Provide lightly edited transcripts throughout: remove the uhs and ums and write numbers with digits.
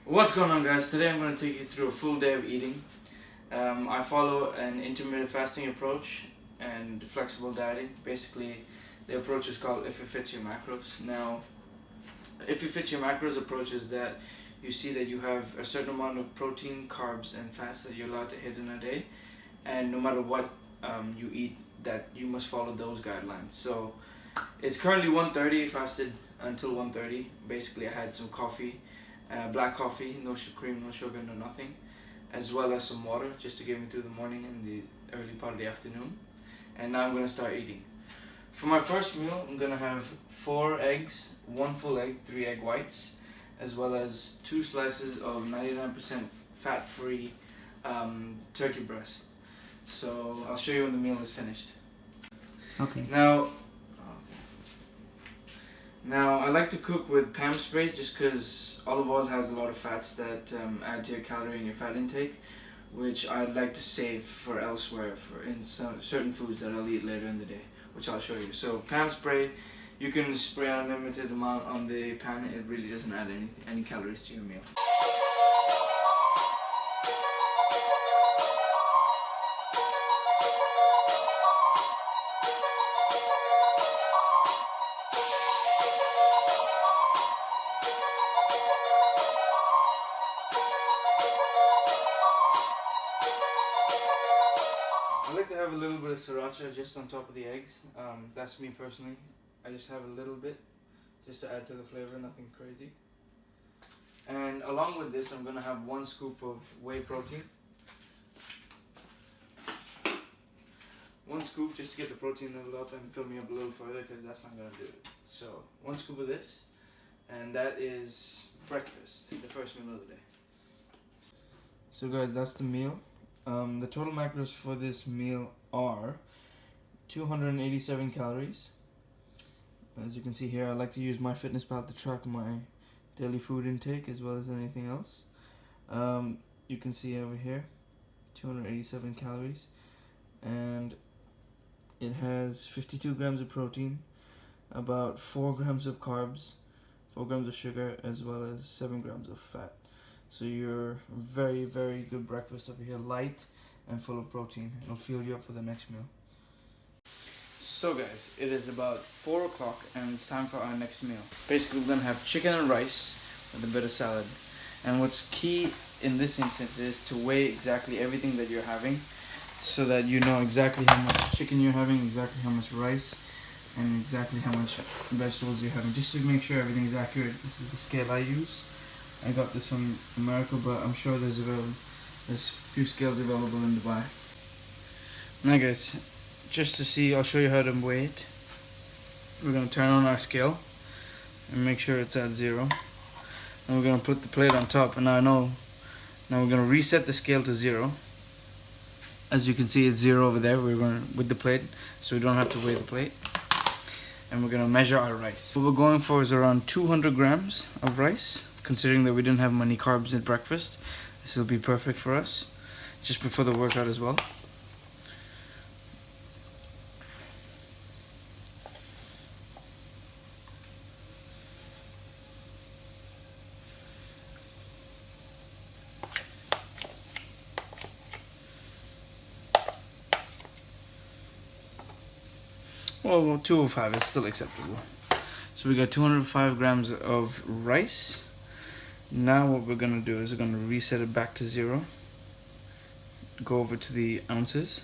What's going on, guys? Today I'm going to take you through a full day of eating. I follow an intermittent fasting approach and flexible dieting. Basically, the approach is called If It Fits Your Macros. Now, If It Fits Your Macros approach is that you see that you have a certain amount of protein, carbs, and fats that you're allowed to hit in a day, and no matter what you eat, that you must follow those guidelines. So it's currently 1:30. Fasted until 1:30. Basically, I had some coffee. Black coffee, no cream, no sugar, no nothing, as well as some water just to get me through the morning and the early part of the afternoon. And now I'm going to start eating. For my first meal, I'm going to have 4 eggs, 1 full egg, 3 egg whites, as well as 2 slices of 99% fat-free turkey breast. So I'll show you when the meal is finished. Okay. Now I like to cook with Pam spray just because olive oil has a lot of fats that add to your calorie and your fat intake, which I'd like to save for elsewhere in some certain foods that I'll eat later in the day, which I'll show you. So Pam spray, you can spray an unlimited amount on the pan. It really doesn't add any calories to your meal. I like to have a little bit of sriracha just on top of the eggs. That's me personally. I just have a little bit just to add to the flavor, nothing crazy. And along with this, I'm going to have 1 scoop of whey protein. 1 scoop just to get the protein level up and fill me up a little further, because that's not going to do it. So 1 scoop of this, and that is breakfast, the first meal of the day. So guys, that's the meal. The total macros for this meal are 287 calories. As you can see here, I like to use MyFitnessPal to track my daily food intake as well as anything else. You can see over here, 287 calories, and it has 52 grams of protein, about 4 grams of carbs, 4 grams of sugar, as well as 7 grams of fat. So your very, very good breakfast over here, light and full of protein. It'll fuel you up for the next meal. So guys, it is about 4 o'clock and it's time for our next meal. Basically, we're gonna have chicken and rice with a bit of salad. And what's key in this instance is to weigh exactly everything that you're having, so that you know exactly how much chicken you're having, exactly how much rice, and exactly how much vegetables you're having, just to make sure everything is accurate. This is the scale I use. I got this from America, but I'm sure there's few scales available in Dubai. Now guys, just to see, I'll show you how to weigh it. We're going to turn on our scale and make sure it's at 0. And we're going to put the plate on top. And now we're going to reset the scale to 0. As you can see, it's 0 over there. We're going with the plate, so we don't have to weigh the plate. And we're going to measure our rice. What we're going for is around 200 grams of rice. Considering that we didn't have many carbs at breakfast, this will be perfect for us, just before the workout as well. Well, 205 is still acceptable. So we got 205 grams of rice. Now what we're going to do is we're going to reset it back to 0. Go over to the ounces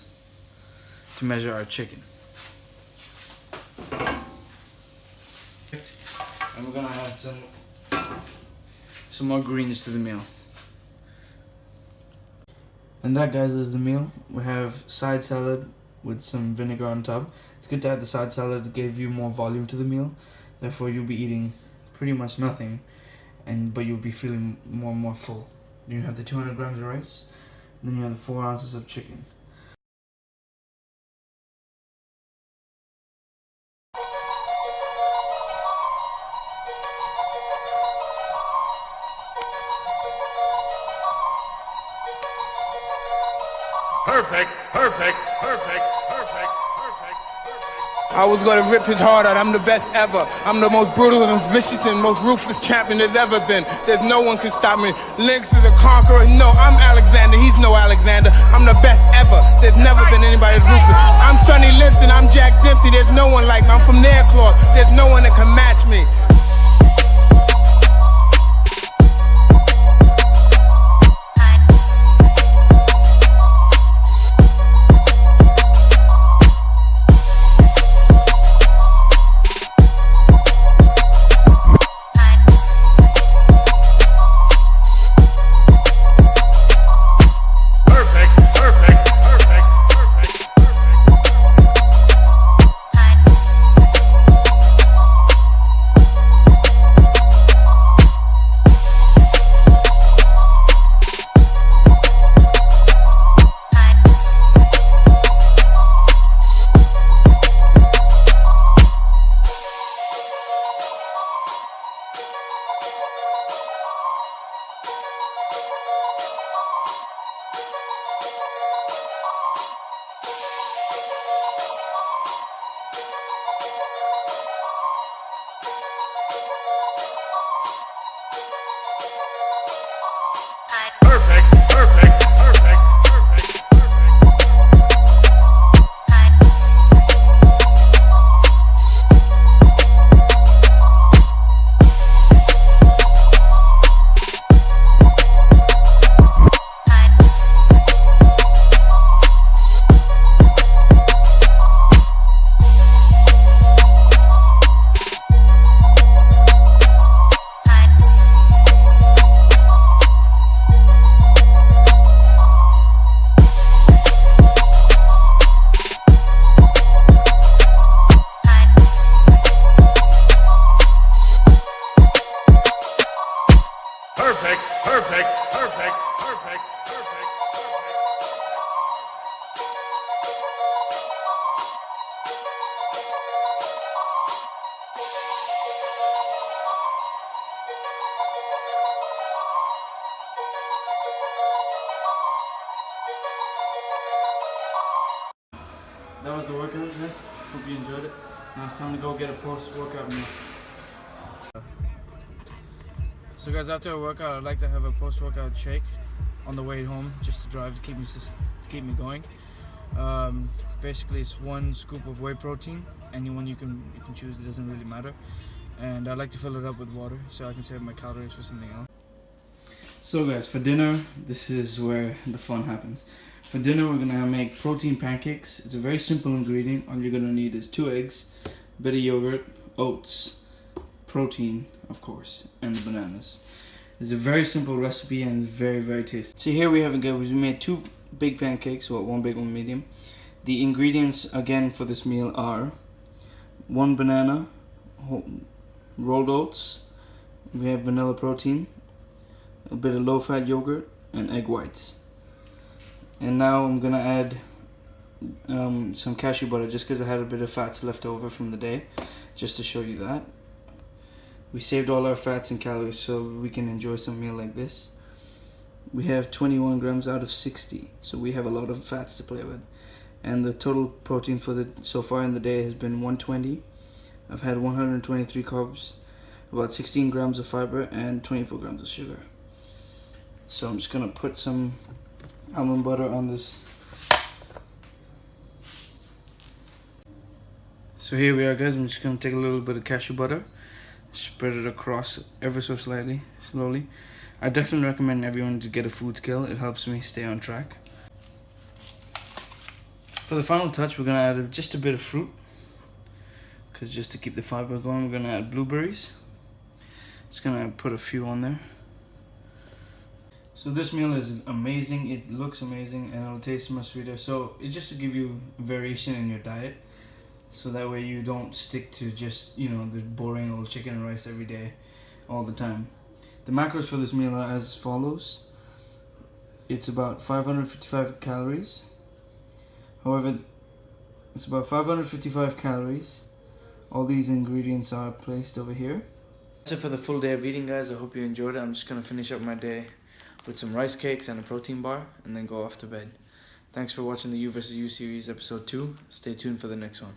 to measure our chicken. And we're going to add some more greens to the meal. And that, guys, is the meal. We have side salad with some vinegar on top. It's good to add the side salad to give you more volume to the meal. Therefore, you'll be eating pretty much nothing, but you'll be feeling more and more full. Then you have the 200 grams of rice, and then you have the 4 ounces of chicken. Perfect, perfect, perfect, perfect, perfect, perfect, perfect. I was gonna rip his heart out. I'm the best ever. I'm the most brutal and vicious and most ruthless champion there's ever been. There's no one can stop me. Lynx is a conqueror. No, I'm Alexander. He's no Alexander. I'm the best ever. There's never been anybody as ruthless. I'm Sonny Liston. I'm Jack Dempsey. There's no one like me. I'm from their claw. There's no one that can match me. That was the workout, guys. Hope you enjoyed it. Now it's time to go get a post-workout meal. So guys, after a workout, I'd like to have a post-workout shake on the way home, just to drive to keep me going. Basically, it's 1 scoop of whey protein. Anyone you can choose. It doesn't really matter. And I like to fill it up with water so I can save my calories for something else. So guys, for dinner, this is where the fun happens. For dinner, we're gonna make protein pancakes. It's a very simple ingredient. All you're gonna need is 2 eggs, a bit of yogurt, oats, protein, of course, and the bananas. It's a very simple recipe and it's very, very tasty. So here we have it, guys. We made 2 big pancakes, well, 1 big, 1 medium. The ingredients again for this meal are 1 banana, rolled oats. We have vanilla protein, a bit of low-fat yogurt, and egg whites. And now I'm gonna add some cashew butter just because I had a bit of fats left over from the day, just to show you that. We saved all our fats and calories so we can enjoy some meal like this. We have 21 grams out of 60, so we have a lot of fats to play with. And the total protein for so far in the day has been 120. I've had 123 carbs, about 16 grams of fiber, and 24 grams of sugar. So I'm just gonna put some almond butter on this. So here we are, guys. I'm just gonna take a little bit of cashew butter, spread it across ever so slightly, slowly. I definitely recommend everyone to get a food scale. It helps me stay on track. For the final touch, we're gonna add just a bit of fruit, because just to keep the fiber going, we're gonna add blueberries. Just gonna put a few on there. So this meal is amazing. It looks amazing and it'll taste much sweeter. So it's just to give you variation in your diet, so that way you don't stick to just, you know, the boring old chicken and rice every day, all the time. The macros for this meal are as follows. It's about 555 calories. However, it's about 555 calories. All these ingredients are placed over here. That's it for the full day of eating, guys. I hope you enjoyed it. I'm just gonna finish up my day with some rice cakes and a protein bar and then go off to bed. Thanks for watching the U vs. U series episode 2. Stay tuned for the next one.